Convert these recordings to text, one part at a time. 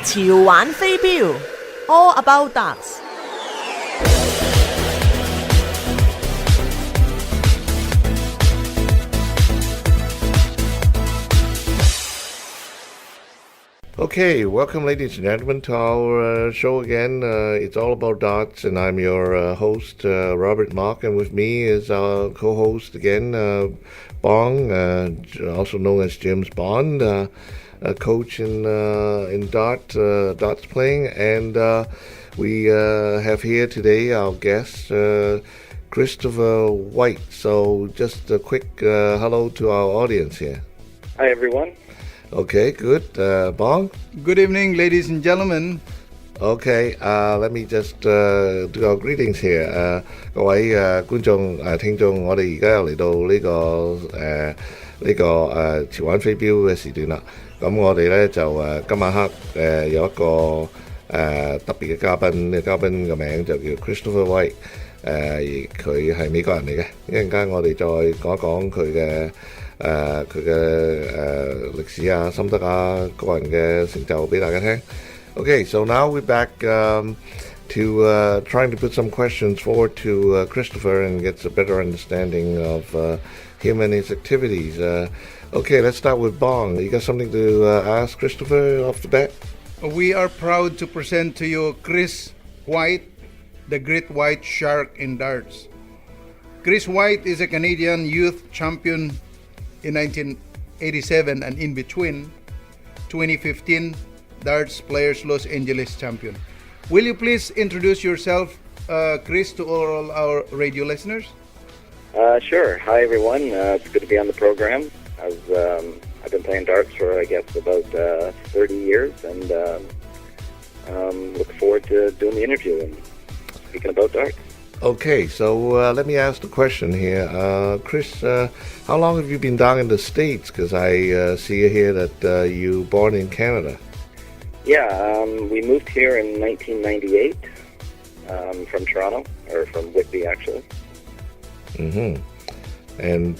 潮玩飛鏢 All About Darts。 Okay, welcome ladies and gentlemen to our show again. It's all about darts, and I'm your host, Robert Mark, and with me is our co-host again, Bong, also known as James Bond, a coach in darts playing, and we have here today our guest, Christopher White. So just a quick hello to our audience here. Hi everyone. Okay, good. Bong? Good evening, ladies and gentlemen. Okay, let me just do our greetings here. 各位觀眾聽眾，我哋而家又嚟到呢個潮玩飛鏢嘅時段啦。咁我哋咧就今晚黑有一個特別嘅嘉賓，呢個嘉賓嘅名就叫 Christopher White。佢係美國人嚟嘅。一陣間我哋再講一講佢嘅歷史啊、心得啊、個人嘅成就俾大家聽。Okay, so now we're back to trying to put some questions forward to Christopher and get a better understanding of him and his activities. Okay, let's start with Bong. You got something to ask Christopher off the bat? We are proud to present to you Chris White, the great white shark in darts. Chris White is a Canadian youth champion in 1987 and in between 2015 Darts Players Los Angeles champion. Will you please introduce yourself, Chris, to all our radio listeners? Sure. Hi everyone. It's good to be on the program. I've been playing darts for I guess about 30 years, and look forward to doing the interview and speaking about darts. Okay, so let me ask the question here. Chris, how long have you been down in the States? Because I see here that you were born in Canada. Yeah, we moved here in 1998 from Toronto, or from Whitby actually. Mm-hmm. And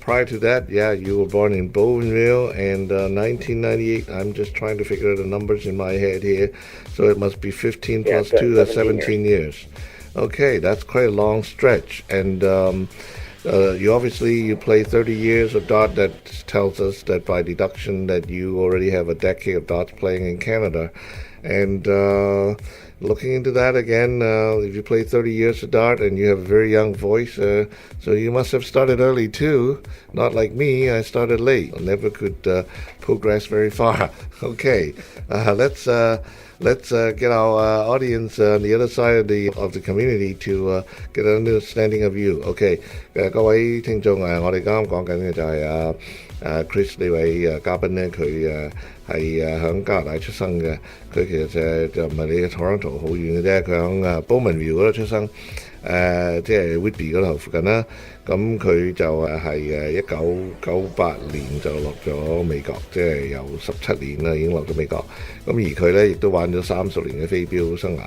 prior to that, yeah, you were born in Bougainville, and 1998, I'm just trying to figure out the numbers in my head here, so it must be 15 plus 2, that's 17 years. Okay, that's quite a long stretch, and you play 30 years of dart. That tells us that by deduction that you already have a decade of darts playing in Canada. And looking into that again, if you play 30 years of dart and you have a very young voice, so you must have started early too. Not like me, I started late. I never could progress very far. Okay, let's get our audience on the other side of the community to get an understanding of you. Okay, 各位聽眾我哋啱啱講緊嘅就係Chris 呢位嘉賓咧，佢係響加拿大出生嘅。佢其實就唔係你嘅 Toronto 好遠嘅啫，佢響Bougainville 嗰度出生，即係 Whitby 嗰度附近啦。咁佢就係1998年就落咗美國，即係有17年啦，已經落咗美國。咁而佢咧亦都玩咗30年嘅飛鏢生涯。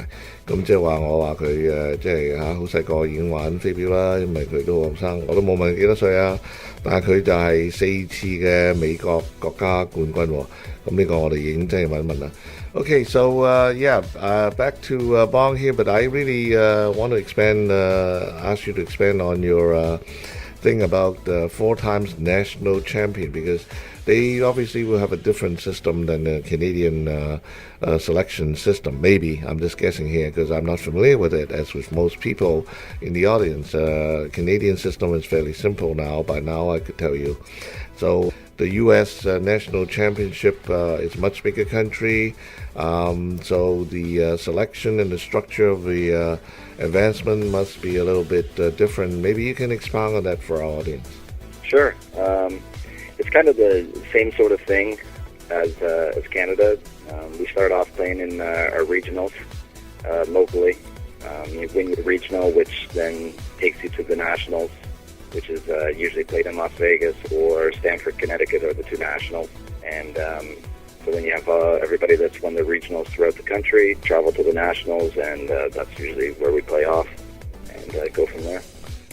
咁即係我話佢即係好細個已經玩飛鏢啦，因為佢都好後生，我都冇問佢幾多歲啊。但係佢就係4次嘅美國國家冠軍喎。咁呢個我哋已經真係問一問啦。Okay, so back to Bong here, but I really want to ask you to expand on your thing about 4 times national champion, because they obviously will have a different system than the Canadian selection system. Maybe, I'm just guessing here because I'm not familiar with it, as with most people in the audience. Canadian system is fairly simple now, by now I could tell you. So the U.S. National Championship is a much bigger country, so the selection and the structure of the advancement must be a little bit different. Maybe you can expound on that for our audience. Sure. It's kind of the same sort of thing as Canada. We start off playing in our regionals locally. You win your regional, which then takes you to the nationals, which is usually played in Las Vegas or Stamford, Connecticut are the 2 nationals. And so then you have everybody that's won the regionals throughout the country travel to the nationals, and that's usually where we play off and go from there.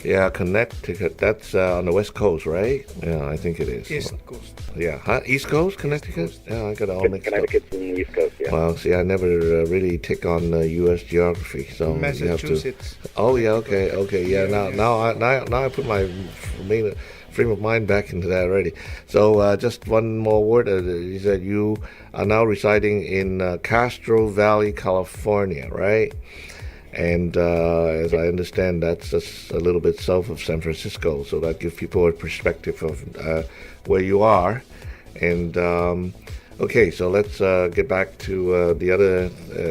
Yeah, Connecticut. That's on the West Coast, right? Yeah, I think it is. East Coast. Yeah, huh? East Coast, Connecticut. Coast. Yeah, I got it all mixed up. Connecticut's in the East Coast, yeah. Well, see, I never really take on U.S. geography, so you have to. Massachusetts. Oh yeah, okay, yeah. Now I put my frame of mind back into that already. So just one more word. You said you are now residing in Castro Valley, California, right? And as I understand, that's just a little bit south of San Francisco, so that gives people a perspective of where you are. And okay, so let's get back to the other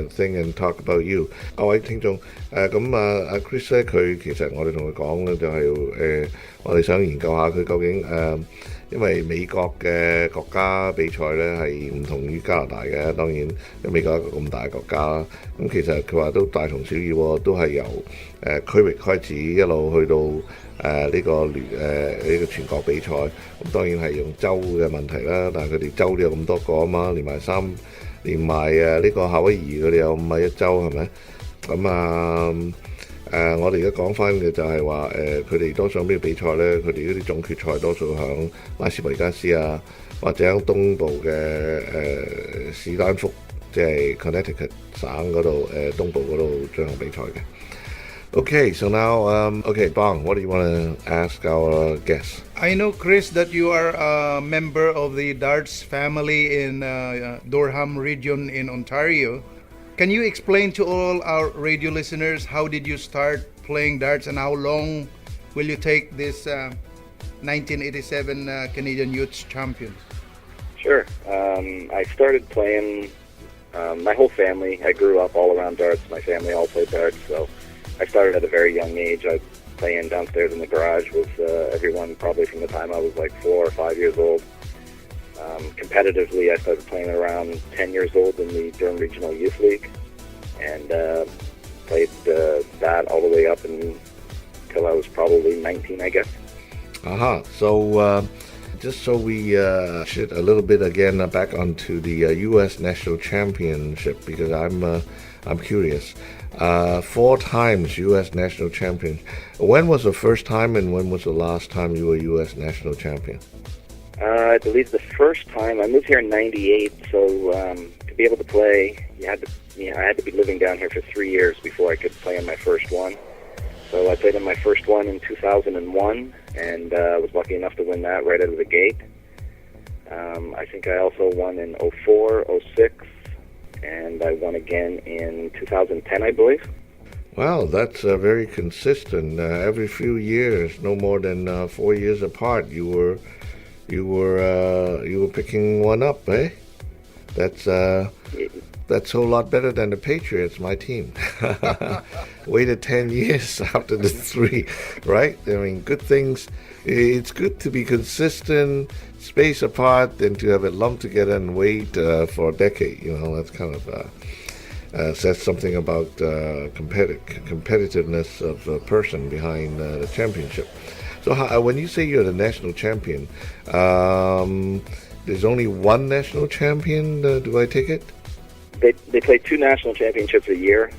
thing and talk about you. 各位聽眾，阿 Chris 咧，佢其實我哋同佢講咧，就係我哋想研究下佢究竟因為美國嘅國家比賽咧係唔同於加拿大嘅，當然因為美國一個咁大嘅國家啦。咁其實佢話都大同小異喎，都係由區域開始一路去到呢個全國比賽。咁當然係用州嘅問題啦，但係佢哋州都有咁多個啊嘛，連埋呢個夏威夷佢哋有51州係咪？咁我哋而家講翻嘅就係話佢哋多數咩比賽咧？佢哋嗰啲總決賽多數響拉斯維加斯啊，或者響東部嘅史丹福，即係 Connecticut 省嗰度東部嗰度進行比賽嘅。Okay, so now, Bong, what do you want to ask our guests? I know, Chris, that you are a member of the darts family in Durham region in Ontario. Can you explain to all our radio listeners how did you start playing darts and how long will you take this 1987 Canadian Youth Champions? Sure. I started playing, my whole family, I grew up all around darts. My family all played darts, so I started at a very young age. I playing downstairs in the garage with everyone probably from the time I was like 4 or 5 years old. Competitively, I started playing around 10 years old in the Durham Regional Youth League, and played that all the way up until I was probably 19, I guess. So just so we shift a little bit again back onto the U.S. National Championship, because I'm curious. 4 times U.S. National Champion. When was the first time and when was the last time you were U.S. National Champion? I believe the first time, I moved here in '98, so to be able to play, I had to be living down here for 3 years before I could play in my first one. So I played in my first one in 2001, and I was lucky enough to win that right out of the gate. I think I also won in '04, '06, and I won again in 2010, I believe. Wow, that's very consistent. Every few years, no more than 4 years apart, you were picking one up, eh? That's a whole lot better than the Patriots, my team. Waited 10 years after the 3, right? I mean, good things. It's good to be consistent, space apart, than to have it lumped together and wait for a decade. You know, that's kind of says something about competitiveness of a person behind the championship. So when you say you're the national champion, there's only one national champion, do I take it? They play 2 national championships a year.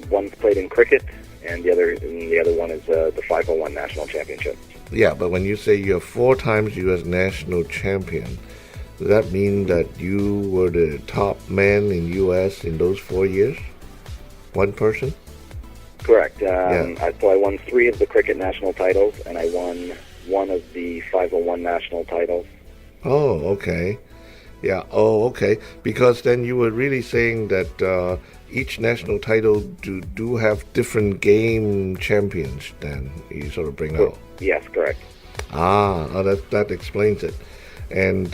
One's played in cricket, and the other one is the 501 national championship. Yeah, but when you say you're 4 times U.S. national champion, does that mean that you were the top man in U.S. in those 4 years? One person? Correct. So I won 3 of the cricket national titles, and I won 1 of the 501 national titles. Oh, okay. Yeah, oh, okay. Because then you were really saying that each national title do have different game champions then you sort of bring out. Yes, correct. That explains it. And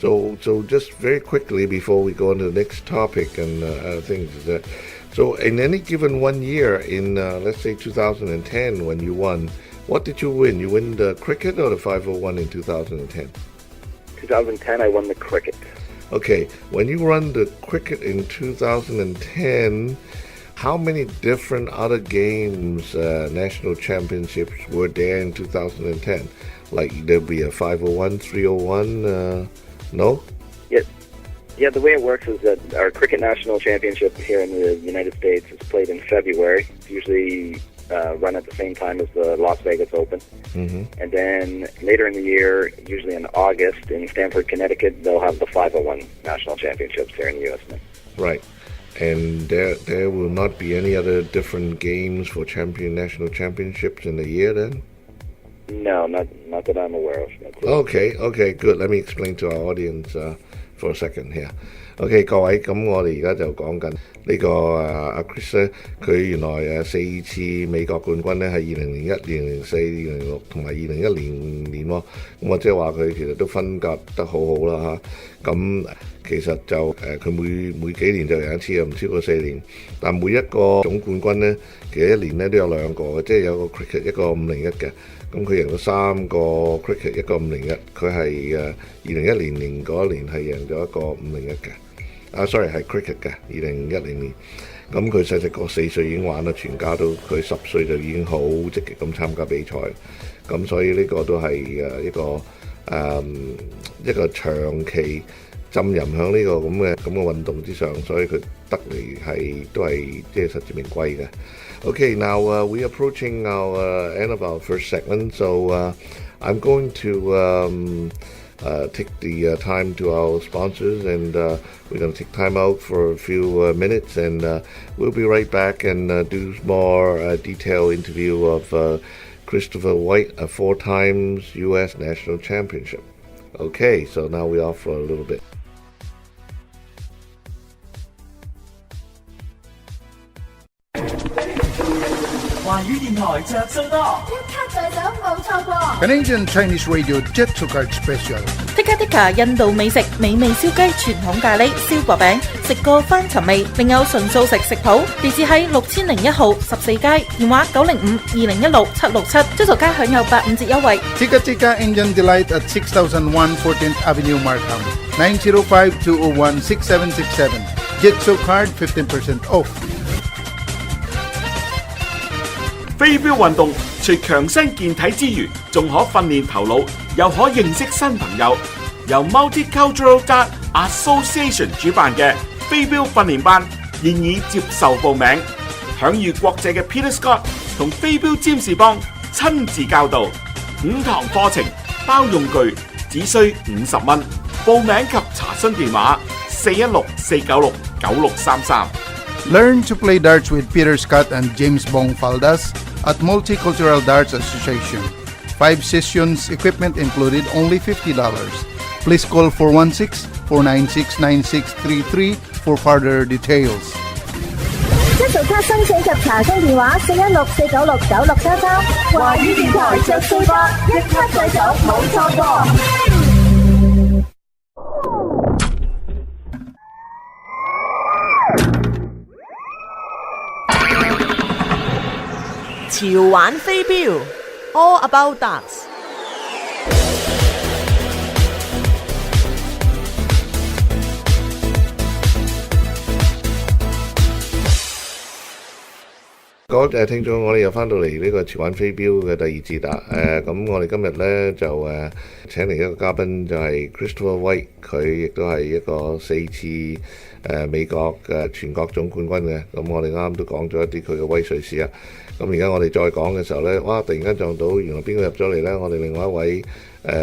so just very quickly before we go on to the next topic and things, so in any given 1 year in, let's say 2010 when you won, what did you win? You win the cricket or the 501 in 2010? 2010, I won the cricket. Okay, when you won the cricket in 2010, how many different other games, national championships were there in 2010? Like there'd be a 501, 301, no? Yeah, the way it works is that our cricket national championship here in the United States is played in February. It's usually run at the same time as the Las Vegas Open. Mm-hmm. And then later in the year, usually in August, in Stamford, Connecticut, they'll have the 501 National Championships here in the U.S. Right. And there will not be any other different games for national championships in the year then? No, not that I'm aware of. Okay, good. Let me explain to our audience for a second here. OK， 各位，咁我哋而家就講緊呢個阿 Chris 咧，佢原來4次美國冠軍咧係2001、2004、2006同埋2010年喎。咁我即係話佢其實都分隔得好好啦嚇。咁其實就佢每幾年就贏一次，又唔超過4年。但每一個總冠軍咧，其實一年咧都有兩個嘅，即係有個 cricket 一個501嘅。咁佢贏咗3個 cricket 一個501，佢係2010年嗰一年係贏咗一個501嘅。sorry 係 cricket 嘅2010年。咁佢細個4歲已經玩啦，全家都佢10歲就已經好積極咁參加比賽。咁所以呢個都係一個長期浸淫響呢個咁嘅運動之上，所以佢得嚟都係即係實至名歸嘅。Okay, now we're approaching our end of our first segment, so I'm going to take the time to our sponsors, and we're going to take time out for a few minutes, and we'll be right back and do more detailed interview of Christopher White, a 4 times U.S. National Championship. Okay, so now we're off for a little bit. 華語電台着數多，一卡在手冇錯過。Canadian Chinese Radio Jet to Card Special。Tikka Tikka 印度美食，美味燒雞、傳統咖喱、燒薄餅，食過翻尋味。另有純素食食譜，地址喺6001號14街，電話905-201-767，追逐街享有85折優惠。Tikka Tikka Indian Delight at 6001 14th Avenue, Markham. 905-201-6767. Jet to Card 15% off。飛鏢運動除強身健體之餘，仲可訓練頭腦，又可認識新朋友。由 Multicultural Dart Association 主辦嘅飛鏢訓練班現已接受報名，享譽國際嘅 Peter Scott 同飛鏢占士邦親自教導，5堂課程包用具，只需50蚊。報名及查詢電話416-496-9633。Learn to play darts with Peter Scott and James Bong Faldas at Multicultural Darts Association. 5 sessions, equipment included, only $50. Please call 416-496-9633 for further details. 一做卡申請及查詢電話416-496-9633。華語電台着數多，一卡在手冇錯過。潮玩飛鏢 All About Darts。各位聽眾，我哋又翻到嚟呢個潮玩飛鏢嘅第二節啦。咁我哋今日呢，就請嚟一個嘉賓，就係 Christopher White， 佢亦都係一個4次美國嘅全國總冠軍嘅。咁我哋啱啱都講咗一啲佢嘅威水史啊。咁而家我哋再講嘅時候呢，哇！突然間撞到原來邊個入咗嚟呢？我哋另外一位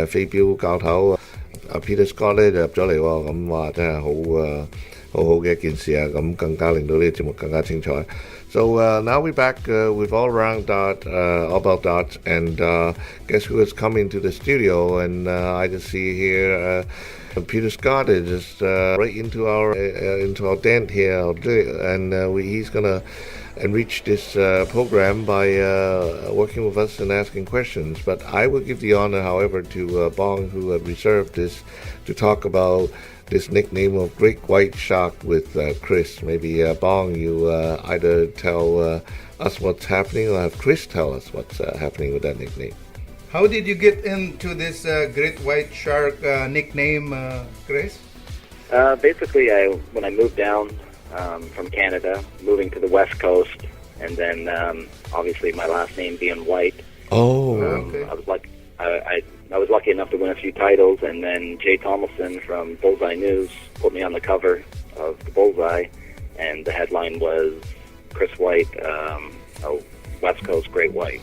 飛鏢教頭阿 Peter Scott 呢就入咗嚟喎。咁哇，真係好好嘅一件事啊！咁更加令到呢個節目更加精彩。So now we're back with all around dart, all about darts, and guess who has come into the studio? And I just see here Peter Scott is just right into our tent here, and he's gonna enrich this program by working with us and asking questions. But I will give the honor, however, to Bong, who have reserved this to talk about this nickname of Great White Shark with Chris. Maybe Bong, you either tell us what's happening or have Chris tell us what's happening with that nickname. How did you get into this Great White Shark nickname, Chris? Basically, when I moved down from Canada, moving to the West Coast, and then obviously my last name being White. Oh, okay. I was lucky enough to win a few titles, and then Jay Tomlinson from Bullseye News put me on the cover of the Bullseye, and the headline was Chris White, West Coast Great White.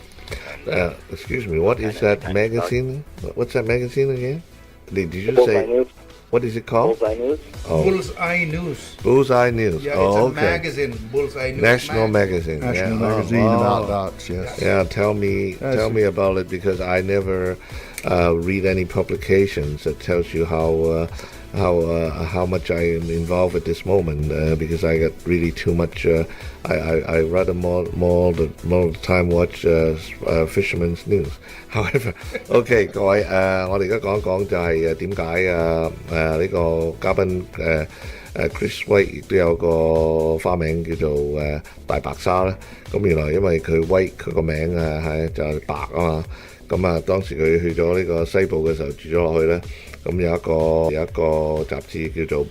Excuse me, what is that magazine? What's that magazine again? Did you Bullseye say? News. What is it called? Bullseye News. Oh, Bullseye News. Bullseye News. Yeah, oh, it's a okay. magazine. Bullseye News. National magazine. National yeah. magazine Oh, about oh. darts, yes. Yeah, tell me about it, because I never read any publications that tells you how much I am involved at this moment, because I got really too much. I rather more of the time watch Fisherman's News. However, OK 各位我哋而家講一講就係點解呢個嘉賓Chris White 亦都有個花名叫做大白鯊咧。咁原來因為佢 White 佢個名係就係白啊嘛。咁啊，當時佢去咗呢個西部嘅時候住咗落去咧，咁有一個雜誌叫做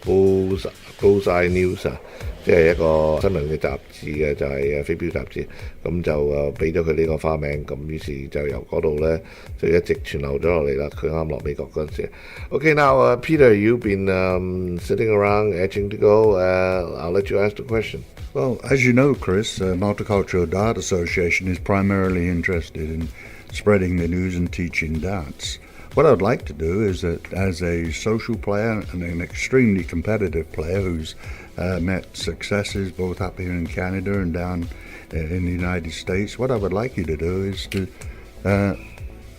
Bullseye News 啊，即係一個新聞嘅雜誌嘅，就係飛鏢雜誌。咁就俾咗佢呢個花名，咁於是就由嗰度咧就一直傳流咗落嚟啦。佢啱落美國嗰陣時。Okay, now Peter, you've been sitting around itching to go. I'll let you ask the question. Well, as you know, Chris, Multicultural Dart Association is primarily interested in spreading the news and teaching darts. What I'd like to do is that as a social player and an extremely competitive player who's met successes both up here in Canada and down in the United States, what I would like you to do is to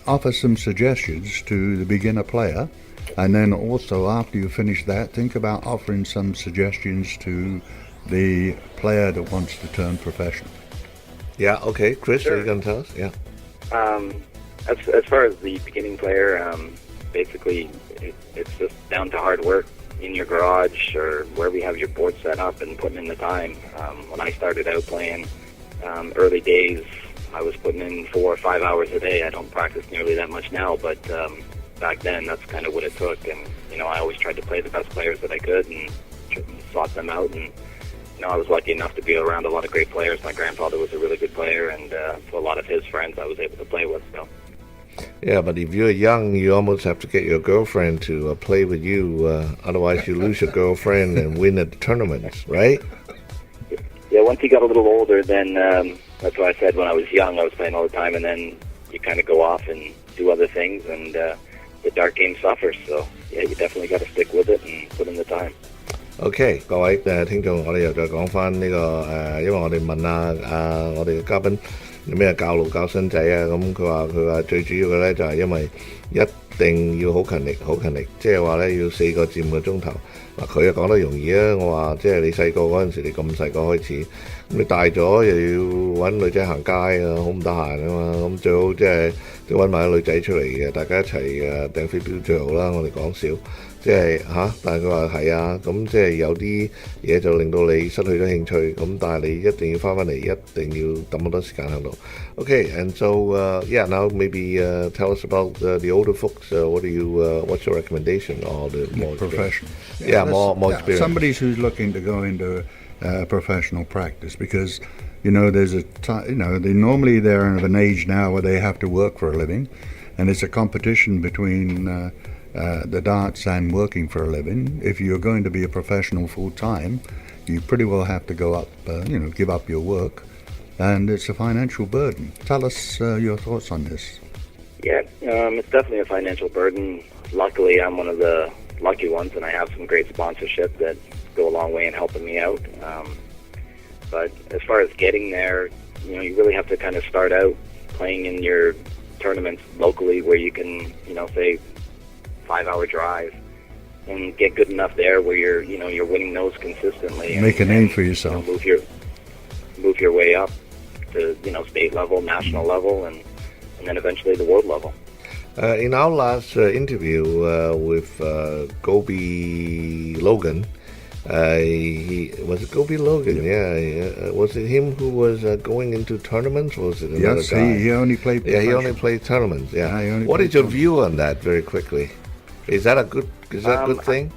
offer some suggestions to the beginner player, and then also after you finish that, think about offering some suggestions to the player that wants to turn professional. Yeah, okay. Chris, Sure. are you going to tell us? Yeah. As far as the beginning player, basically it's just down to hard work in your garage or wherever you have your board set up and putting in the time. When I started out playing, early days, I was putting in 4 or 5 hours a day. I don't practice nearly that much now, but back then that's kind of what it took. And I always tried to play the best players that I could and sought them out. And I was lucky enough to be around a lot of great players. My grandfather was a really good player, and so a lot of his friends I was able to play with. So. Yeah, but if you're young, you almost have to get your girlfriend to play with you. Otherwise, you lose your girlfriend and win at the tournaments, right? Yeah, once he got a little older, then that's why I said when I was young, I was playing all the time, and then you kind of go off and do other things, and the dart game suffers. So, yeah, you definitely got to stick with it and put in the time. OK， 各位聽眾，我哋又再講翻呢個因為我哋問我哋嘅嘉賓有咩教路教新仔啊，咁佢話最主要嘅咧就係因為一定要好勤力，即係話咧要4個至5個鐘頭。嗱，佢又講得容易啊，我話即係你細個嗰陣時，你咁細個開始，咁你大咗又要揾女仔行街啊，好唔得閒啊嘛，咁最好即係揾埋啲女仔出嚟嘅，大家一齊掟飛鏢最好啦，我哋講笑。即係但係佢話係啊，咁即係有啲嘢就令到你失去咗興趣，咁但係你一定要翻嚟，一定要抌好多時間喺度。Okay, and so yeah, now maybe tell us about the older folks. What's your recommendation? Or the more Professional. Yeah, more experience. Somebody who's looking to go into professional practice, because there's a time. Normally they're of an age now where they have to work for a living, and it's a competition between the darts and working for a living. If you're going to be a professional full time, you pretty well have to go up, give up your work, and it's a financial burden. Tell us your thoughts on this. Yeah, it's definitely a financial burden. Luckily, I'm one of the lucky ones, and I have some great sponsorship that go a long way in helping me out. But as far as getting there, you really have to kind of start out playing in your tournaments locally where you can, say 5-hour drive and get good enough there where you're winning those consistently. Make a name for yourself. Move your way up to state level, national level, and then eventually the world level. In our last interview with Gobi Logan, was it Gobi Logan? Yeah. Was it him who was going into tournaments, or was it another guy? Yes, he only played. Yeah, he only played tournaments. Yeah. What is your view on that? Very quickly, is that a good thing?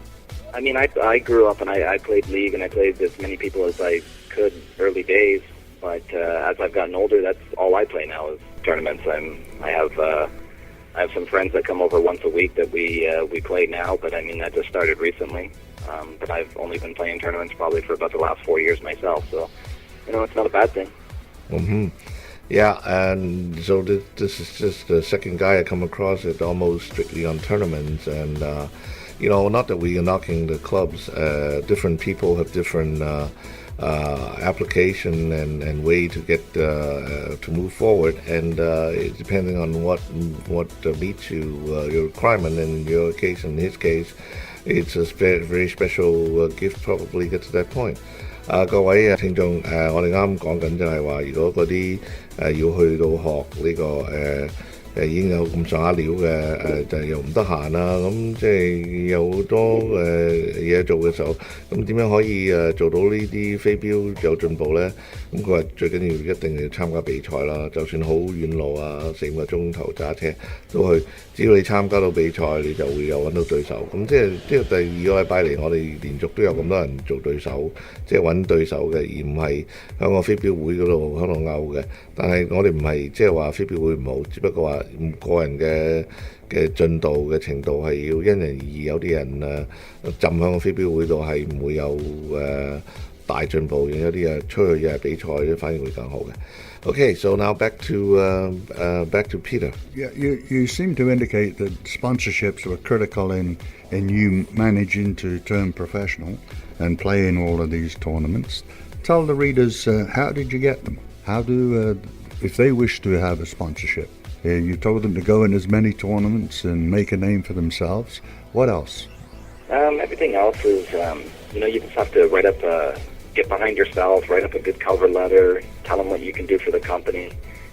I mean, I grew up and I played league and I played as many people as I could early days. But as I've gotten older, that's all I play now is tournaments. I have some friends that come over once a week that we play now. But I mean, that just started recently. But I've only been playing tournaments probably for about the last 4 years myself. So, it's not a bad thing. Mm-hmm. Yeah, and so this is just the second guy I come across it almost strictly on tournaments, and not that we are knocking the clubs. Different people have different application and way to get to move forward, and depending on what meets your requirement. In your case, in his case, it's a very special gift. Probably get to that point. 各位聽眾我哋啱講緊就係話，如果嗰啲要去到學呢、個已經有咁上下料嘅就又唔得閒啦，咁即係有好多嘢做嘅時候，咁點樣可以做到呢啲飛鏢有進步呢？咁佢話最緊要一定要參加比賽啦，就算好遠路啊，4、5個鐘頭揸車都去，只要你參加到比賽，你就會有揾到對手。咁即係第2個禮拜嚟，我哋連續都有咁多人做對手，即係揾對手嘅，而唔係喺個飛鏢會嗰度喺度拗嘅。但係我哋唔係即係話飛鏢會唔好，只不過話個人嘅進度嘅程度係要因人而異，有啲人浸喺個飛鏢會度係唔會有大進步，有啲出去日日比賽反而會更好嘅。Okay, so now back to Peter. Yeah, you seem to indicate that sponsorships were critical in you managing to turn professional and play in all of these tournaments. Tell the readers how did you get them? How do if they wish to have a sponsorship? You told them to go in as many tournaments and make a name for themselves. What else? Everything else is, you just have to write up get behind yourself, write up a good cover letter, tell them what you can do for the company.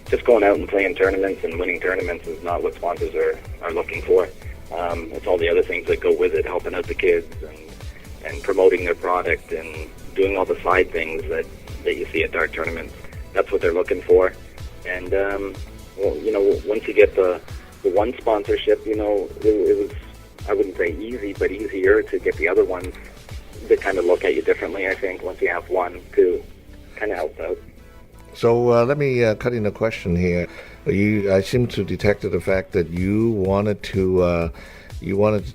Just going out and playing tournaments and winning tournaments is not what sponsors are looking for. It's all the other things that go with it, helping out the kids and promoting their product and doing all the side things that you see at dart tournaments. That's what they're looking for. And, once you get the one sponsorship, it was, I wouldn't say easy, but easier to get the other ones. They kind of look at you differently, I think, once you have one to kind of help out. So let me cut in a question here. I seem to detect the fact that you wanted to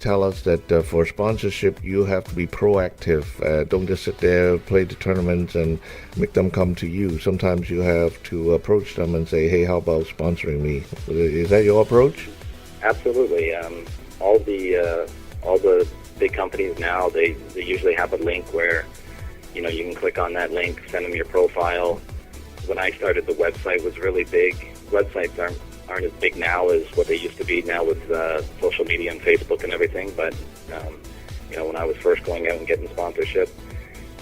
tell us that for sponsorship you have to be proactive. Don't just sit there, play the tournaments, and make them come to you. Sometimes you have to approach them and say, "Hey, how about sponsoring me?" Is that your approach? Absolutely. All the big companies now, they usually have a link where you can click on that link, send them your profile. When I started, the website was really big. Websites aren't as big now as what they used to be now with social media and Facebook and everything, but when I was first going out and getting sponsorship,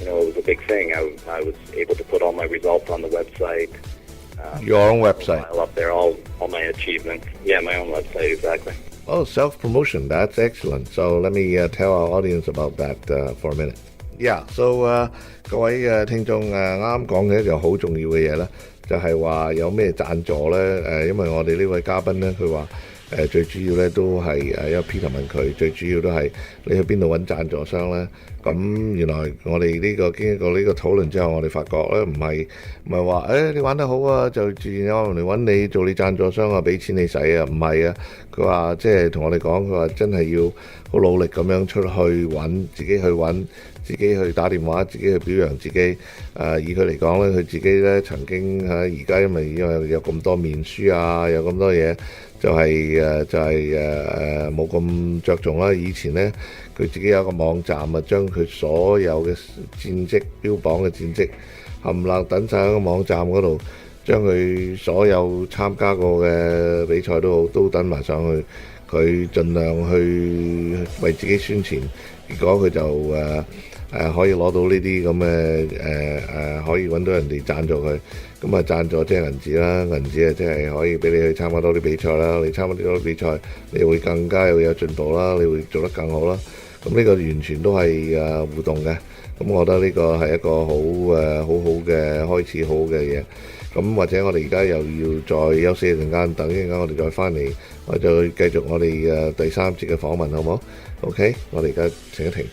it was a big thing. I was able to put all my results on the website. Your own website? Up there, all my achievements. Yeah, my own website, exactly. Oh, self-promotion. That's excellent. So let me tell our audience about that for a minute. Yeah, so 各位聽眾啱啱講嘅就好重要嘅嘢啦，就係話有咩贊助咧？因為我哋呢位嘉賓咧，佢話最主要咧都係因為 Peter 問佢，最主要都係你去邊度揾贊助商咧？咁原來我哋經過呢個討論之後，我哋發覺咧唔係話你玩得好啊，就自然有人嚟揾你做你贊助商啊，俾錢你使啊，唔係啊。佢話即係同我哋講，佢話真係要好努力咁樣出去揾，自己去揾，自己去打電話，自己去表揚自己。以佢嚟講咧，佢自己咧曾經而家因為有咁多面書啊，有咁多嘢。就係冇咁着重啦。以前呢，佢自己有個網站啊，將佢所有嘅戰績標榜嘅戰績冚唪唥等晒喺個網站嗰度，將佢所有參加過嘅比賽都等埋上去。佢盡量去為自己宣傳，結果佢就可以攞到呢啲咁嘅可以揾到人哋贊助佢。咁啊贊助即係銀紙啦，銀紙即係可以俾你去參加多啲比賽啦。你參加多啲比賽，你會更加有進步啦，你會做得更好啦。咁呢個完全都係互動嘅。咁我覺得呢個係一個好好嘅開始，好嘅嘢。咁或者我哋而家又要再休息一陣間，等一陣間我哋再翻嚟，我就繼續我哋第3節嘅訪問，好唔好 ？OK， 我哋而家停一停。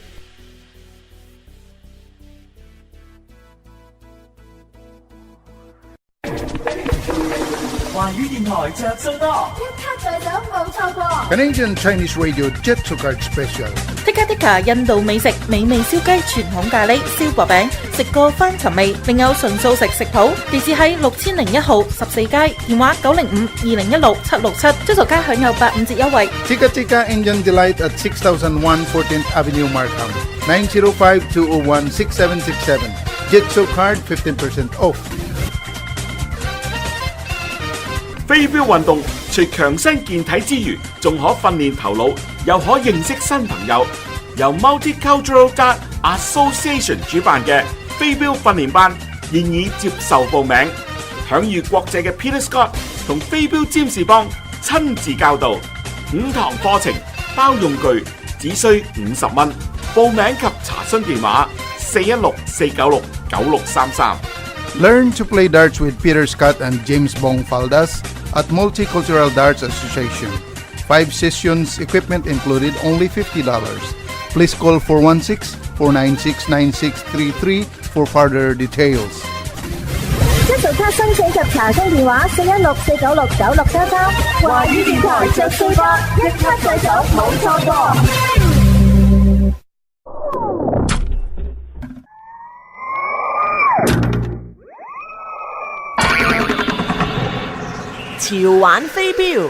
華華語電台着數多，一卡在手冇錯過。Canadian Chinese Radio Jet to Card Special。Tikka Tikka 印度美食美味燒雞傳統咖喱燒薄餅，食過翻尋味，另有純素食食譜，地址喺6001號14街，電話905-2016-767，足球街享有85折優惠。Tikka Tikka Indian Delight at 6001 14th Avenue, Markham. 905-201-6767. Jitsu Card 15% off. 飛鏢運動除強身健體之餘，仲可訓練頭腦，又可認識新朋友。由 Multicultural Dart Association 主辦嘅飛鏢訓練班現已接受報名，享譽國際嘅 Peter Scott 同飛鏢占士邦親自教導，5堂課程包用具，只需50蚊。報名及查詢電話416-496-9633。Learn to play darts with Peter Scott and James Bong Faldas at Multicultural Darts Association. 5 sessions, equipment included, only $50. Please call 416-496-9633 for further details. 一早卡申請及查詢電話416-496-9633。華語電台着數多，一卡在手冇錯過。潮玩飛鏢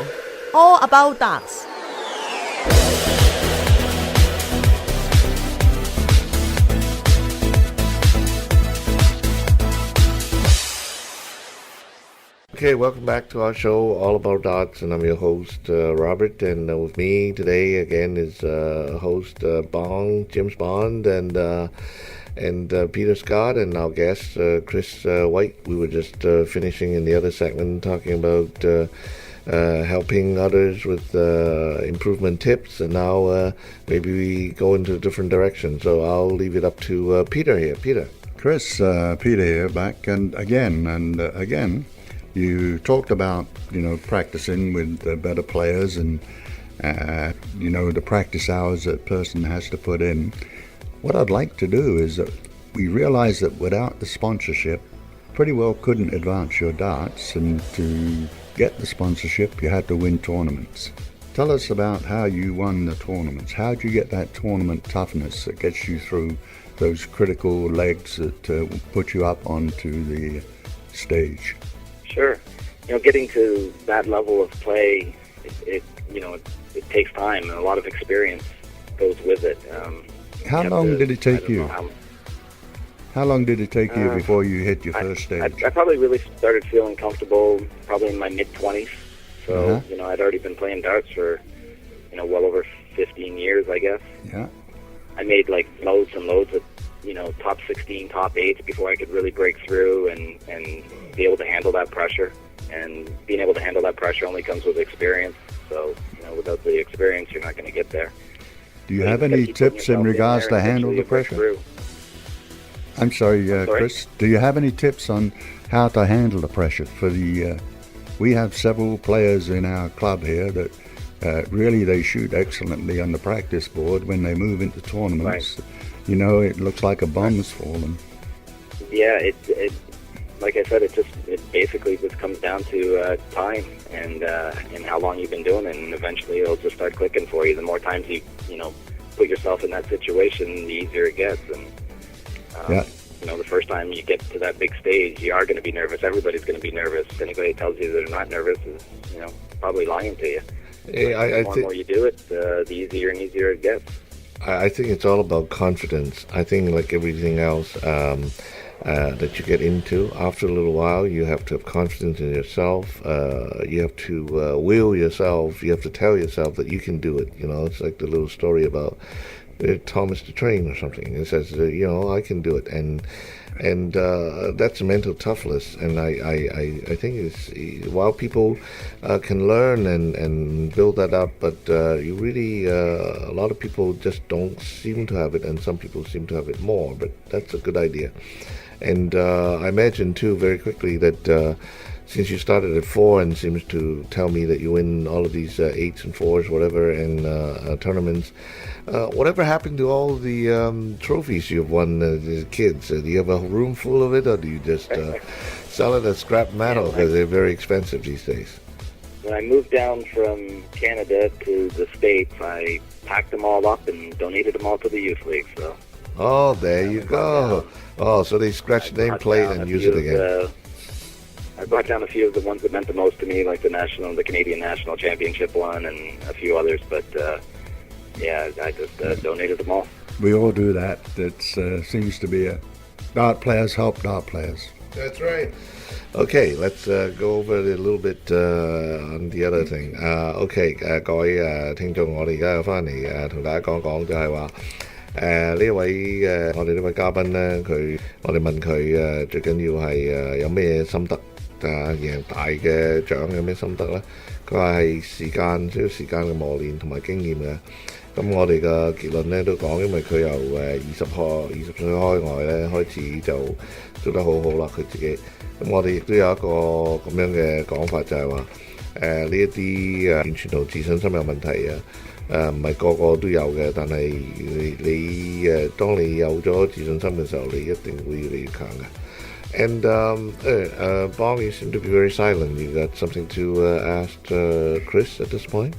All About Darts。Okay, welcome back to our show, All About Darts, and I'm your host, Robert, and with me today again is host James Bond, and Peter Scott, and our guest, Chris White. We were just finishing in the other segment talking about helping others with improvement tips, and now maybe we go into a different direction. So I'll leave it up to Peter here. Peter. Chris, Peter here, back and again. You talked about, practicing with better players and, the practice hours that a person has to put in. What I'd like to do is that we realize that without the sponsorship, pretty well couldn't advance your darts, and to get the sponsorship, you had to win tournaments. Tell us about how you won the tournaments. How did you get that tournament toughness that gets you through those critical legs that put you up onto the stage? Sure. Getting to that level of play, it takes time, and a lot of experience goes with it. How long did it take you? How long did it take you before you hit your first stage? I probably really started feeling comfortable probably in my mid-20s. So, I'd already been playing darts for, well over 15 years, I guess. Yeah. I made loads and loads of, top 16, top 8s before I could really break through and be able to handle that pressure. And being able to handle that pressure only comes with experience. So, without the experience, you're not going to get there. Do you have any tips in regards to handle the pressure? I'm sorry, Chris. Do you have any tips on how to handle the pressure? We have several players in our club here that really they shoot excellently on the practice board. When they move into tournaments, it looks like a bomb's fallen. Yeah, it like I said, it basically just comes down to time and how long you've been doing it, and eventually it'll just start clicking for you. The more times you put yourself in that situation, the easier it gets. And the first time you get to that big stage, you are going to be nervous. Everybody's going to be nervous. Anybody that tells you they're not nervous is probably lying to you. The more you do it, the easier and easier it gets. I think it's all about confidence. I think like everything else that you get into, after a little while, you have to have confidence in yourself. You have to will yourself. You have to tell yourself that you can do it. It's like the little story about Thomas the Train or something. It says, I can do it. And that's mental toughness. And I think it's, while people can learn and build that up, but you really, a lot of people just don't seem to have it, and some people seem to have it more. But that's a good idea. And I imagine too, very quickly, that since you started at 4 and seems to tell me that you win all of these 8s and 4s, whatever, in tournaments, whatever happened to all the trophies you've won as kids? Do you have a room full of it, or do you just sell it as scrap metal because they're very expensive these days? When I moved down from Canada to the States, I packed them all up and donated them all to the youth league. So. Oh, there you go. Oh, so they scratch the nameplate and use it again. I brought down a few of the ones that meant the most to me, like the Canadian National Championship one, and a few others. But yeah, I just donated them all. We all do that. It seems to be dart players help dart players. That's right. Okay, let's go over it a little bit on the other thing. OK， 各位聽眾，我哋而家又翻嚟同大家講講，就係話呢位我哋呢位嘉賓咧，我哋問佢最緊要係有咩心得贏大嘅獎有咩心得咧？佢話係時間，需要時間嘅磨練同埋經驗嘅。咁我哋嘅結論咧都講，因為佢由20歲開外咧開始就做得好好啦，佢自己。咁我哋亦都有一個咁樣嘅講法，就係話呢一啲完全同自信心有問題唔係個個都有嘅，但係你當你有咗自信心嘅時候，你一定會越嚟越強嘅。And Bong, you seem to be very silent. You got something to ask Chris at this point?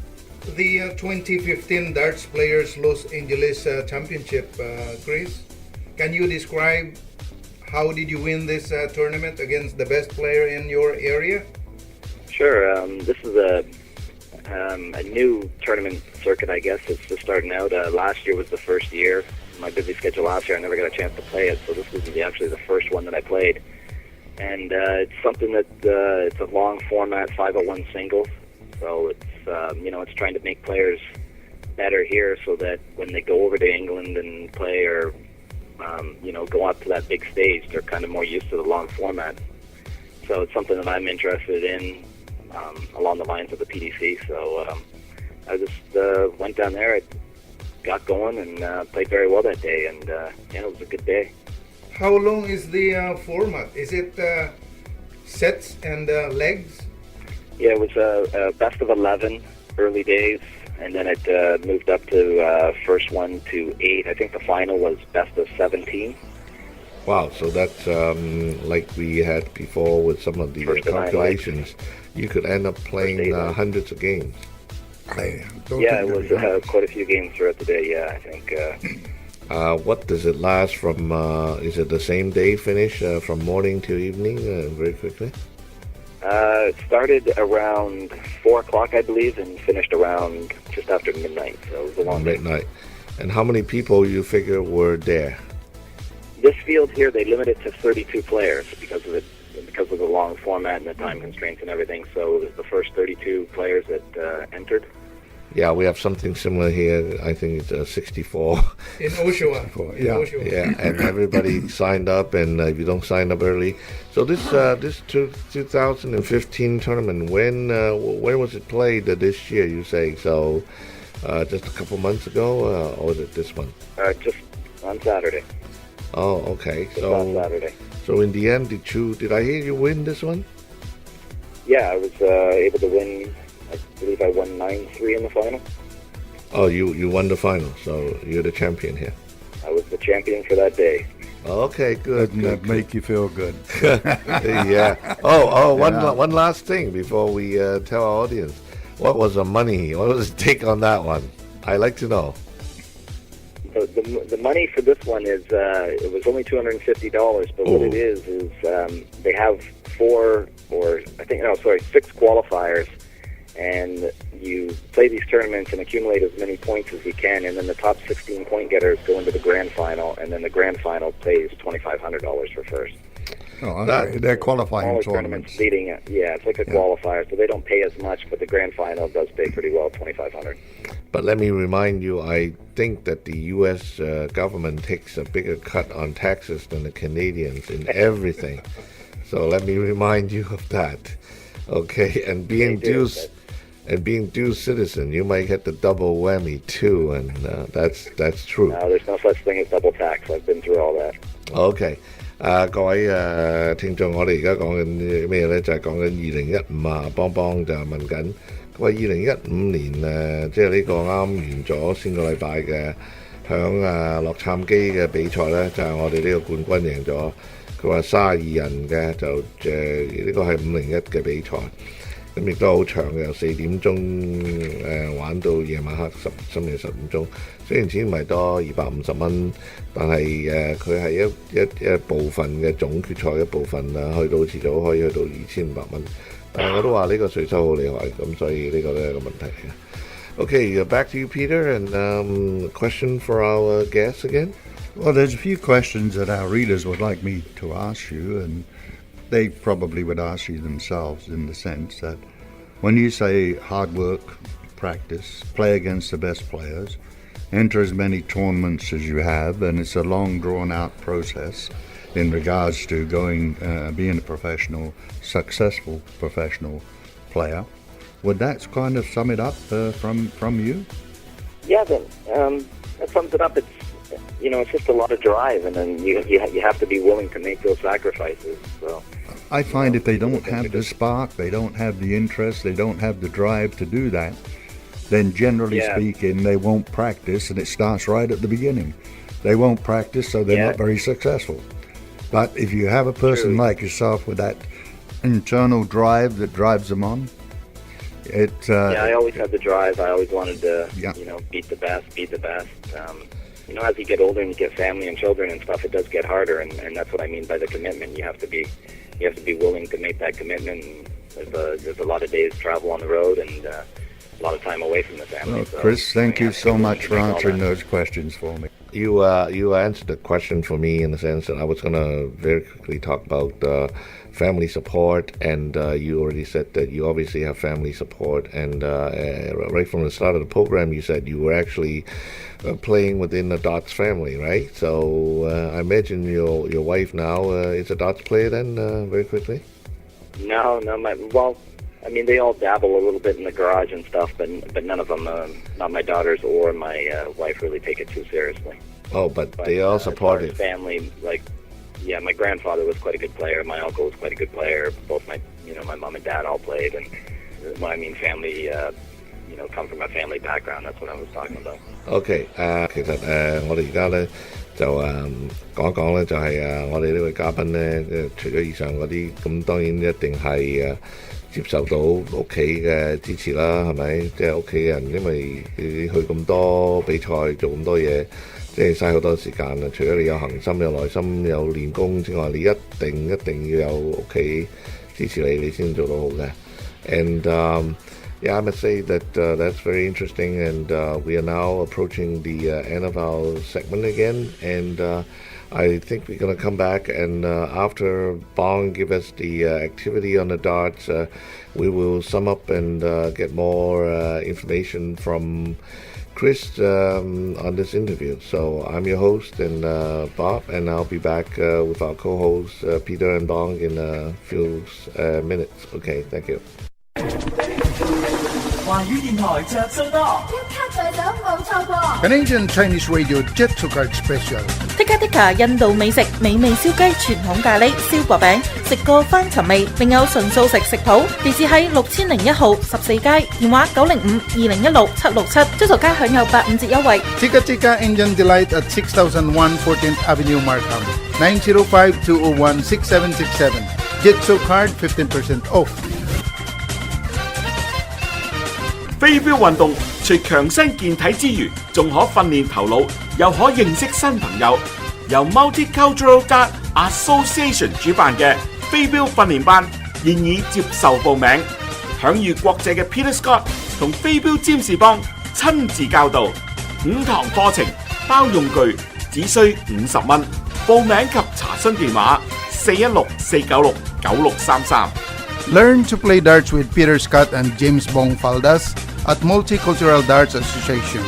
The 2015 Darts Players Los Angeles Championship, Chris, can you describe how did you win this tournament against the best player in your area? Sure. This is a new tournament circuit, I guess. It's just starting out. Last year was the first year. My busy schedule last year, I never got a chance to play it, so this was actually the first one that I played. And it's something that it's a long format, 501 singles. So it's it's trying to make players better here, so that when they go over to England and play or go up to that big stage, they're kind of more used to the long format. So it's something that I'm interested in along the lines of the PDC. So I just went down there, I got going, and played very well that day, and it was a good day. How long is the format? Is it sets and legs? Yeah, it was a best of 11 early days, and then it moved up to first one to 8. I think the final was best of 17. Wow, so that's like we had before with some of the calculations. You could end up playing hundreds of games. Yeah, it was quite a few games throughout the day, yeah, I think. What does it last from, is it the same day finish from morning to evening very quickly? It started around 4 o'clock, I believe, and finished around just after midnight, so it was a long day. Midnight. And how many people you figure were there? This field here, they limit it to 32 players because of the long format and the time constraints and everything, so it was the first 32 players that entered. Yeah, we have something similar here. I think it's 64. In Oshawa. Oshawa. Yeah, and everybody signed up, and if you don't sign up early. So this 2015 tournament, when was it played this year, you say? So just a couple months ago, or was it this month? Just on Saturday. Oh, okay. Just on Saturday. So in the end, did I hear you win this one? Yeah, I was able to win. I believe I won 9-3 in the final. Oh, you won the final, so you're the champion here. I was the champion for that day. Okay, good. Doesn't that make you feel good? Yeah. One last thing before we tell our audience. What was the money? What was the take on that one? I like to know. The money for this one is it was only $250, but what it is they have 6 qualifiers, and you play these tournaments and accumulate as many points as you can, and then the top 16 point getters go into the grand final, and then the grand final pays $2,500 for first. Oh, they're qualifying tournaments. Leading it. Yeah, it's like a qualifier, so they don't pay as much, but the grand final does pay pretty well, $2,500. But let me remind you, I think that the U.S. Government takes a bigger cut on taxes than the Canadians in everything. So let me remind you of that. Okay, and being dual citizen, you might get the double whammy too, and that's true. No, there's no such thing as double tax. I've been through all that. Okay. 各位聽眾，我哋而家講緊咩呢？就係講緊2015啊，邦邦就問緊，佢話2015年即係呢個啱完咗先個禮拜嘅響洛杉磯嘅比賽呢，就係我哋呢個冠軍贏咗。佢話32人嘅就呢個係501嘅比賽。咁亦都好長嘅，由4點鐘玩到夜晚黑深夜15鐘。雖然錢唔係多250蚊，但係佢係一部分嘅總決賽一部分啦，去到遲早可以去到2500蚊。但係我都話呢個稅收好厲害，咁所以呢個都係個問題嘅。Okay, back to you, Peter, and question for our guests again. Well, there's a few questions that our readers would like me to ask you, and they probably would ask you themselves in the sense that when you say hard work, practice, play against the best players, enter as many tournaments as you have, and it's a long drawn-out process in regards to being a successful professional player. Would that kind of sum it up from you? Yeah, that sums it up. It's just a lot of drive, and then you have to be willing to make those sacrifices. So I find if they don't have the spark, they don't have the interest, they don't have the drive to do that, then generally speaking, they won't practice, and it starts right at the beginning. They won't practice, so they're not very successful. But if you have a person like yourself with that internal drive that drives them on, I always had the drive. I always wanted to, beat the best. As you get older and you get family and children and stuff, it does get harder, and that's what I mean by the commitment. You have to be willing to make that commitment. There's a lot of days travel on the road and a lot of time away from the family. Well, Chris, thank you so much for answering those questions for me. You answered the question for me in the sense that I was going to very quickly talk about family support, and you already said that you obviously have family support, and right from the start of the program you said you were actually playing within the darts family, right? So I imagine your wife now is a darts player then, very quickly? No, they all dabble a little bit in the garage and stuff, but none of them, not my daughters or my wife, really take it too seriously. Oh, but they all support it. Family, my grandfather was quite a good player. My uncle was quite a good player. Both my mom and dad all played, and when I mean family, come from a family background. That's what I was talking about. OK， 其實我哋而家咧就講一講咧，就係我哋呢位嘉賓咧，除咗以上嗰啲，咁當然一定係接受到屋企嘅支持啦，係咪？即係屋企人，因為去咁多比賽，做咁多嘢，即係嘥好多時間啊！除咗你有恒心、有耐心、有練功之外，你一定要有屋企支持你，你先做到好嘅。And I must say that that's very interesting, and we are now approaching the end of our segment again, and I think we're going to come back, and after Bong give us the activity on the darts, we will sum up and get more information from Chris on this interview. So I'm your host and Bob, and I'll be back with our co-hosts Peter and Bong in a few minutes. Okay, thank you. 華語電台着數多，一卡在手冇錯過。Canadian Chinese Radio Jet to Card Special。Tikka 印度美食美味燒雞、傳統咖喱、燒薄餅，食過翻尋味。另有純素食食譜，地址喺6001號14街，電話905-2016-767。朝頭街享有85折優惠。Tikka Indian Delight at 6001 14th Avenue, Markham. 905-201-6767. Jet to Card 15% off。飛鏢運動除強身健體之餘，仲可訓練頭腦，又可認識新朋友。由 Multicultural Dart Association 主辦嘅飛鏢訓練班現已接受報名，享譽國際嘅 Peter Scott 同飛鏢占士邦親自教導，5堂課程包用具，只需50蚊。報名及查詢電話416-496-9633。Learn to play darts with Peter Scott and James Bong Faldas at Multicultural Darts Association.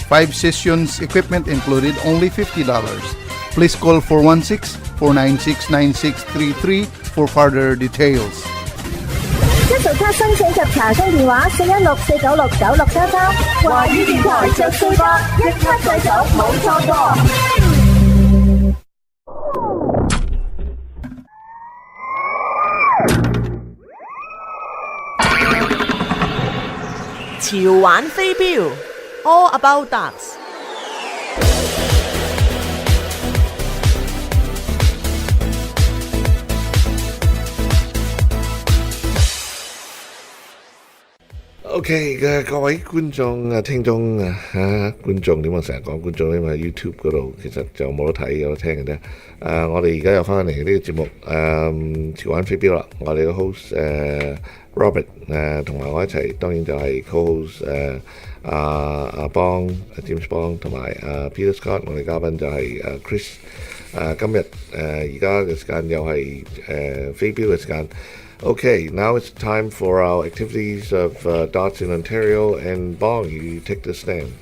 5 sessions, equipment included, only $50. Please call 416-496-9633 for further details. 一早卡申請及查詢電話416-496-9633。華語電台着數多，一卡在手冇錯過。潮玩飛鏢 All About Darts。OK 嘅各位觀眾啊、聽眾啊觀眾點解成日講觀眾？因為 YouTube 嗰度其實就冇得睇，有得聽嘅啫。我哋而家又翻嚟呢個節目潮玩飛鏢啦。我哋嘅 host Robert 同埋我一齊，當然就係 co-host 阿邦 James 邦同埋Peter Scott。我哋嘉賓就係Chris。今日而家嘅時間又係飛鏢嘅時間。Okay, now it's time for our activities of Darts in Ontario, and Bong, you take the stand.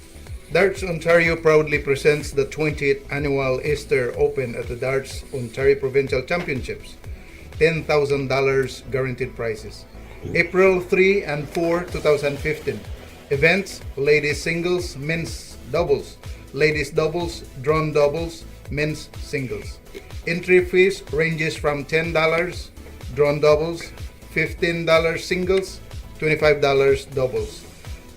Darts Ontario proudly presents the 20th annual Easter Open at the Darts Ontario Provincial Championships. $10,000 guaranteed prizes. April 3 and 4, 2015. Events: ladies singles, men's doubles, ladies doubles, drawn doubles, men's singles. Entry fees ranges from $10 drawn doubles, $15 singles, $25 doubles.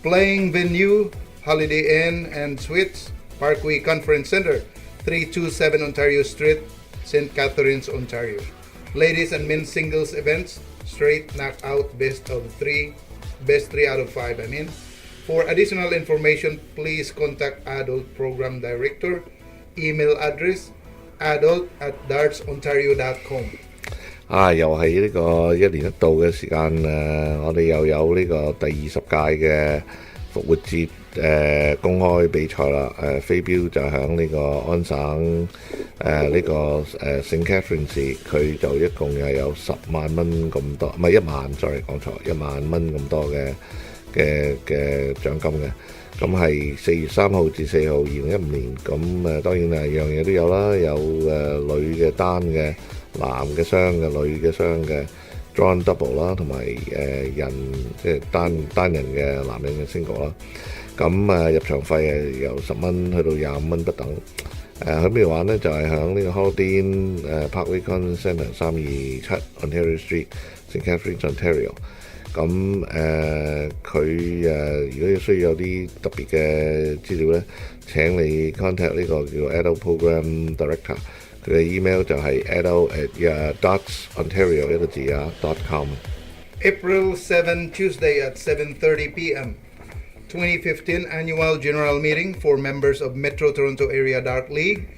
Playing venue: Holiday Inn and Suites, Parkway Conference Center, 327 Ontario Street, St. Catharines, Ontario. Ladies and men's singles events: straight knockout, best three out of 5. For additional information, please contact Adult Program Director. Email address: adult@dartsontario.com。又係呢個一年一度嘅時間我哋又有呢個第20屆嘅復活節公開比賽啦。飛鏢就響呢個安省呢個聖 Catherine 市，佢就一共又有10萬蚊咁多，唔係1萬，sorry講錯，1萬蚊咁多嘅獎金嘅。咁係4月3號至4號2015年。咁當然樣嘢都有啦，有女嘅單嘅、男嘅雙嘅、女嘅雙嘅 drawn double 啦，同埋人即係單人嘅男人嘅 single 啦。咁入場費由10蚊去到25蚊不等。喺邊度玩呢？就係響呢個 Holiday Inn Parkway Conference Centre 327 Ontario Street, St. Catharines, Ontario。咁佢如果需要有啲特別嘅資料呢，請你 contact 呢個叫 Adult Program Director。佢嘅 email 就係 adult@dartsontario 一個字.com。 April 7, Tuesday at 7:30 p.m. 2015 Annual General Meeting for members of Metro Toronto Area Dart League.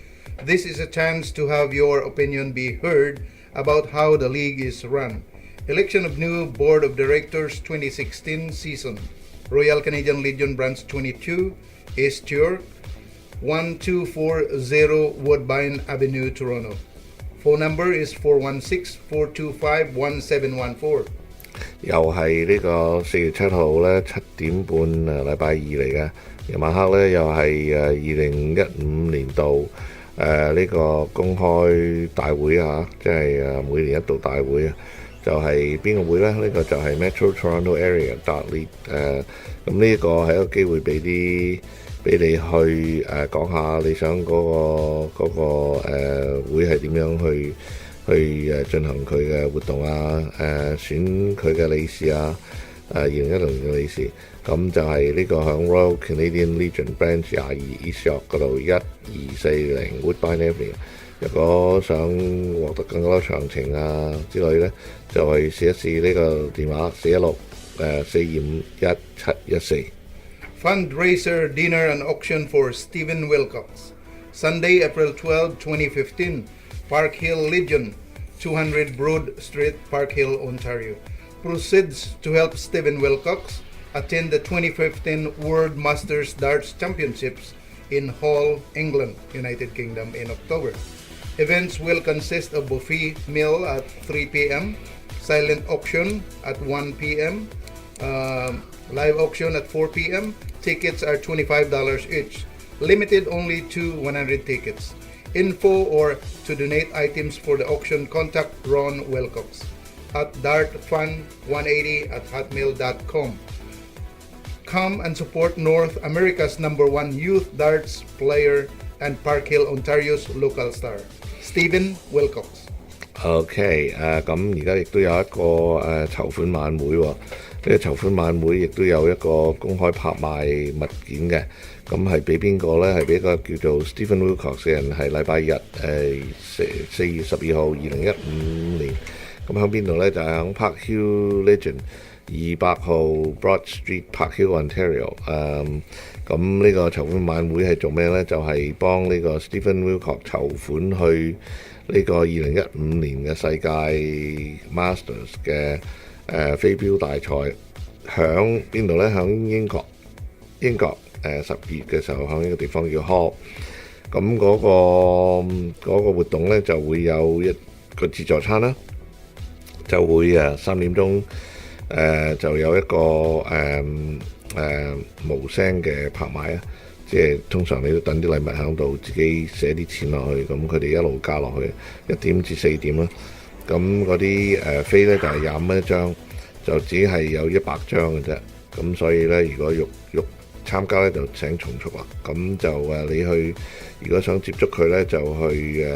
This is a chance to have your opinion be heard about how the league is run. Election of new Board of Directors 2016 season. Royal Canadian Legion Branch 22, East York, 1240 Woodbine Avenue, Toronto. Phone number is 416-425-1714。又係呢個4月7號咧7點半禮拜二嚟嘅，夜晚黑咧又係2015年度呢個公開大會即係每年一度大會就係邊個會咧？呢個就係 Metro Toronto Area Dart League。咁呢個係一個機會俾你去講下你想嗰個會係點樣去進行佢嘅活動選佢嘅理事2016年嘅理事。咁就係呢個響 Royal Canadian Legion Branch 22 East York 嗰度1240 Woodbine Avenue。如果想獲得更多詳情之類呢，就去試一試呢個電話416-425-1714。Fundraiser dinner and auction for Stephen Wilcox. Sunday, April 12, 2015. Park Hill Legion, 200 Broad Street, Park Hill, Ontario. Proceeds to help Stephen Wilcox attend the 2015 World Masters Darts Championships in Hull, England, United Kingdom in October. Events will consist of buffet meal at 3 p.m., silent auction at 1 p.m., live auction at 4 p.m. Tickets are $25 each. Limited only to 100 tickets. Info or to donate items for the auction, contact Ron Wilcox at dartfund180@hotmail.com. Come and support North America's #1 youth darts player and Park Hill, Ontario's local star, Stephen Wilcox。OK，咁而家亦都有一個籌款晚會喎。個籌款晚會亦都有一個公開拍賣物件嘅，咁係俾邊個呢？係俾個叫做 Stephen Wilcox 嘅人，係禮拜日4月12號2015年。咁喺邊度呢？就係喺 Park Hill Legend 200號 Broad Street Park Hill Ontario。咁呢個籌款晚會係做咩呢？就係幫呢個 Stephen Wilcox 籌款去呢個2015年嘅世界 Masters 嘅飛鏢大賽，響邊度呢？響英國12月嘅時候，響呢個地方叫 Hall。咁嗰個活動呢，就會有一個自助餐啦，就會3點鐘就有一個無聲嘅拍賣啊！即係通常你都等啲禮物喺度，自己寫啲錢落去，咁佢哋一路加落去1點至4點啦。咁嗰啲飛呢，就係25蚊一張，就只係有100張嘅啫。咁所以呢，如果欲參加呢，就請從速啦。咁就你去，如果想接觸佢呢，就去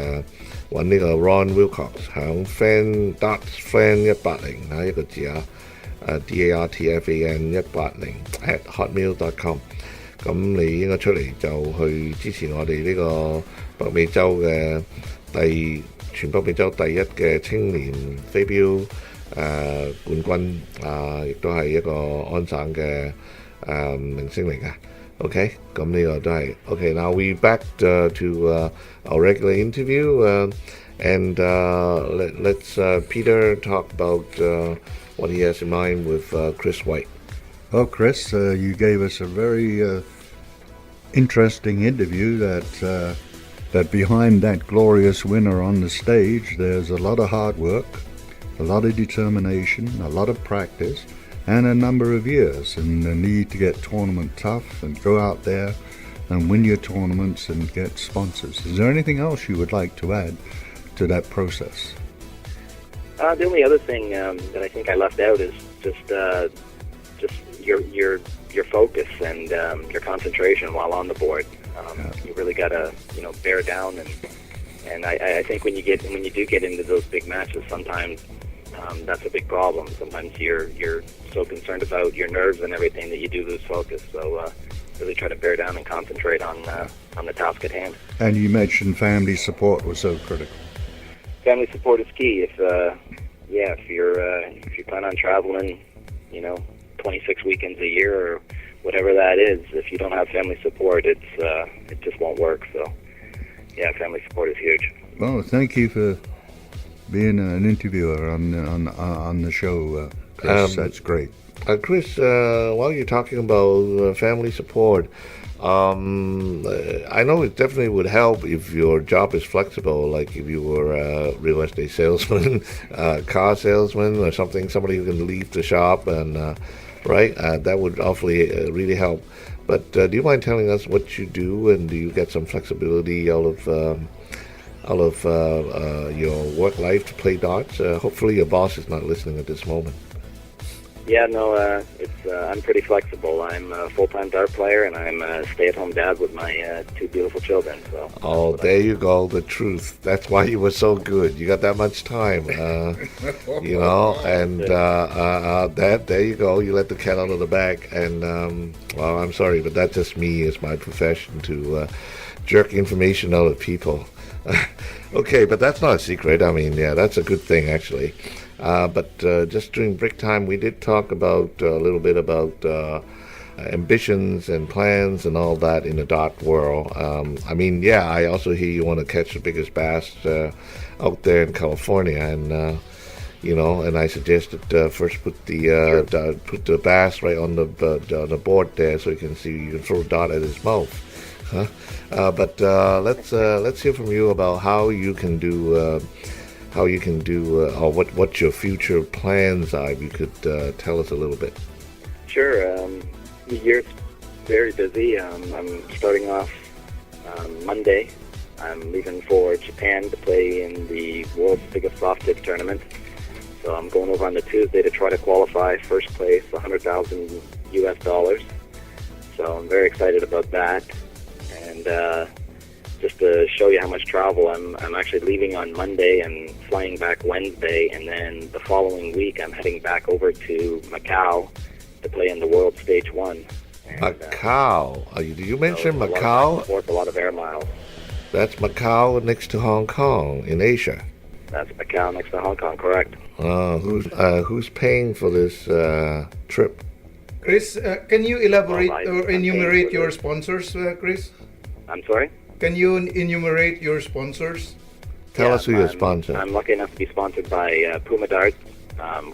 揾呢個 Ron Wilcox 響 Dartfan 180一個字啊，DARTFAN 180@hotmail.com。咁你應該出嚟就去支持我哋呢個北美洲嘅全北美洲第一嘅青年飛鏢冠軍亦都係一個安省嘅明星嚟嘅。OK， 咁呢個都係 OK。Now we back to our regular interview and let's Peter talk about what he has in mind with Chris White. Well, Chris, you gave us a very interesting interview that behind that glorious winner on the stage, there's a lot of hard work, a lot of determination, a lot of practice, and a number of years, and the need to get tournament tough and go out there and win your tournaments and get sponsors. Is there anything else you would like to add to that process? The only other thing that I think I left out is just your focus and your concentration while on the board. You really gotta bear down, and I think when you do get into those big matches, sometimes that's a big problem. Sometimes you're so concerned about your nerves and everything that you do lose focus. So really try to bear down and concentrate on the task at hand. And you mentioned family support was so critical. Family support is key. If you plan on traveling, 26 weekends a year or whatever that is, if you don't have family support, it just won't work. So, yeah, family support is huge. Well, thank you for being an interviewer on the show, Chris. That's great. Chris, while you're talking about family support, I know it definitely would help if your job is flexible, like if you were a real estate salesman, car salesman, or somebody who can leave the shop, and right, that would awfully really help. But do you mind telling us what you do, and do you get some flexibility out of your work life to play darts? Hopefully, your boss is not listening at this moment. Yeah, no, I'm pretty flexible. I'm a full-time dart player, and I'm a stay-at-home dad with my 2 beautiful children. So. Oh, there you go, the truth. That's why you were so good. You got that much time, and there you go. You let the cat out of the bag, and well, I'm sorry, but that's just me. It's my profession to jerk information out of people. Okay, but that's not a secret. I mean, yeah, that's a good thing, actually. But just during break time, we did talk about a little bit about ambitions and plans and all that in the dart world. I mean, yeah, I also hear you want to catch the biggest bass out there in California, and and I suggested first put the bass right on the board there, so you can throw a dart at his mouth. Huh? But let's hear from you about how you can do. Or what your future plans are. If you could tell us a little bit. Sure. The year's very busy. I'm starting off Monday. I'm leaving for Japan to play in the world's biggest soft tip tournament. So I'm going over on the Tuesday to try to qualify first place, $100,000 US. So I'm very excited about that. And just to show you how much travel, I'm actually leaving on Monday and flying back Wednesday, and then the following week I'm heading back over to Macau to play in the World Stage 1. And, Macau. Did you mention so Macau? A lot of air miles. That's Macau next to Hong Kong in Asia. That's Macau next to Hong Kong, correct. Who's paying for this trip? Chris, can you elaborate or I'm enumerate paying for your this. sponsors, Chris? I'm sorry? Can you enumerate your sponsors? Tell us who your sponsor. I'm lucky enough to be sponsored by Puma Darts,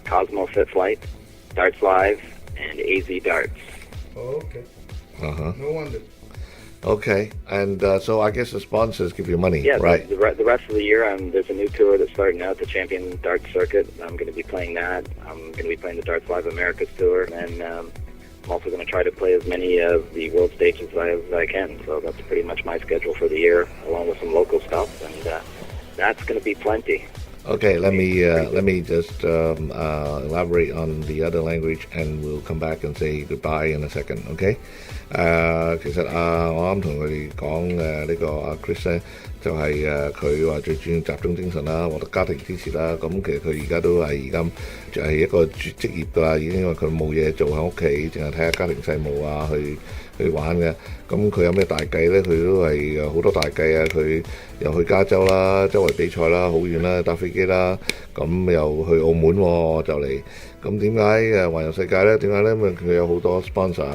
Cosmo Fit Flight, Darts Live, and AZ Darts. Oh, okay. Uh-huh. No wonder. Okay, and so I guess the sponsors give you money, Yeah, right? the rest of the year, there's a new tour that's starting out, the Champion Darts Circuit. I'm going to be playing that. I'm going to be playing the Darts Live Americas Tour, and I'm also going to try to play as many of the world stages as I can. So that's pretty much my schedule for the year, along with some local stuff, and that's going to be plenty. Okay, let me just elaborate on the other language, and we'll come back and say goodbye in a second. Okay？ 其實我啱同佢哋講呢個Chris 咧，就係佢話最主要集中精神啦，獲得家庭支持啦。咁其實佢而家都係而家就係一個職業㗎啦，已經因為佢冇嘢做喺屋企，淨係睇下家庭細務啊，去玩嘅。咁佢有咩大計咧？佢都係好多大計啊！佢又去加州啦，周圍比賽啦，好遠啦，搭飛機啦，咁又去澳門喎，就嚟。咁點解環遊世界咧？點解咧？因為佢有好多 sponsor，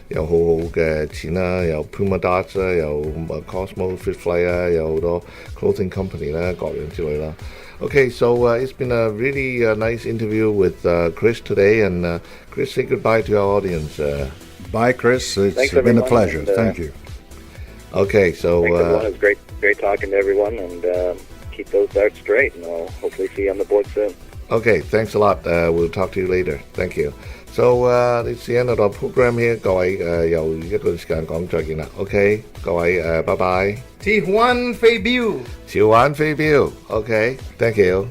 有好好嘅錢啦，有 Puma Darts 啦，有 Cosmo Fit Flight 啦，有好多 clothing company 啦，各樣之類啦。Okay, so it's been a really nice interview with Chris today, and Chris, say goodbye to our audience. Bye, Chris. It's Thanks, been a everyone, pleasure. and, Thank you. Okay, so Thanks, everyone. It was great talking to everyone, and keep those darts straight, and I'll hopefully see you on the board soon. okay, thanks a lot. We'll talk to you later. Thank you. So it's the end of the program here. 各位又一個時間講再見啦。OK， 各位拜拜。潮玩飛鏢。潮玩飛鏢。OK, thank you.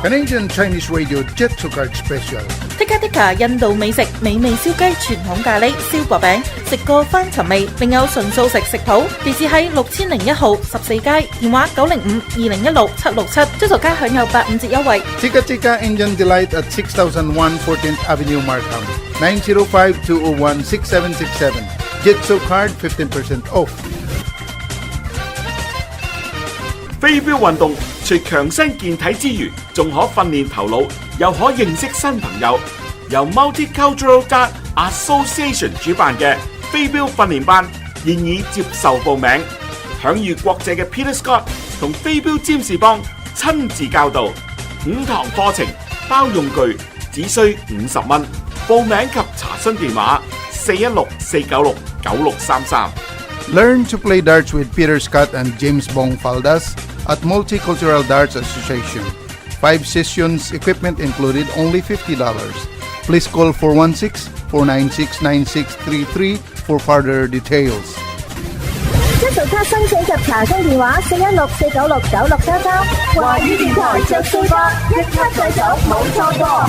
Canadian Chinese Radio Jet to Card Special。Tikka Tikka 印度美食美味燒雞傳統咖喱燒薄餅食過翻尋味，另有純素食食譜，地址喺6001號14街，電話905-2016-767，追逐街享有85折優惠。Tikka Tikka Indian Delight at 6001 14th Avenue, Markham. 905-201-6767. Jitsu Card 15% off。飛鏢運動除強身健體之餘，仲可訓練頭腦，又可認識新朋友。由 Multicultural Dart Association 主辦嘅飛鏢訓練班現已接受報名，享譽國際嘅 Peter Scott 同飛鏢占士邦親自教導，5堂課程包用具，只需50蚊。報名及查詢電話416-496-9633。Learn to play darts with Peter Scott and James Bong Faldas at Multicultural Darts Association. 5 sessions, equipment included, only $50. Please call 416-496-9633 for further details. 一早卡申請及查詢電話416-496-9633。華語電台着數吧，一卡制手冇錯過。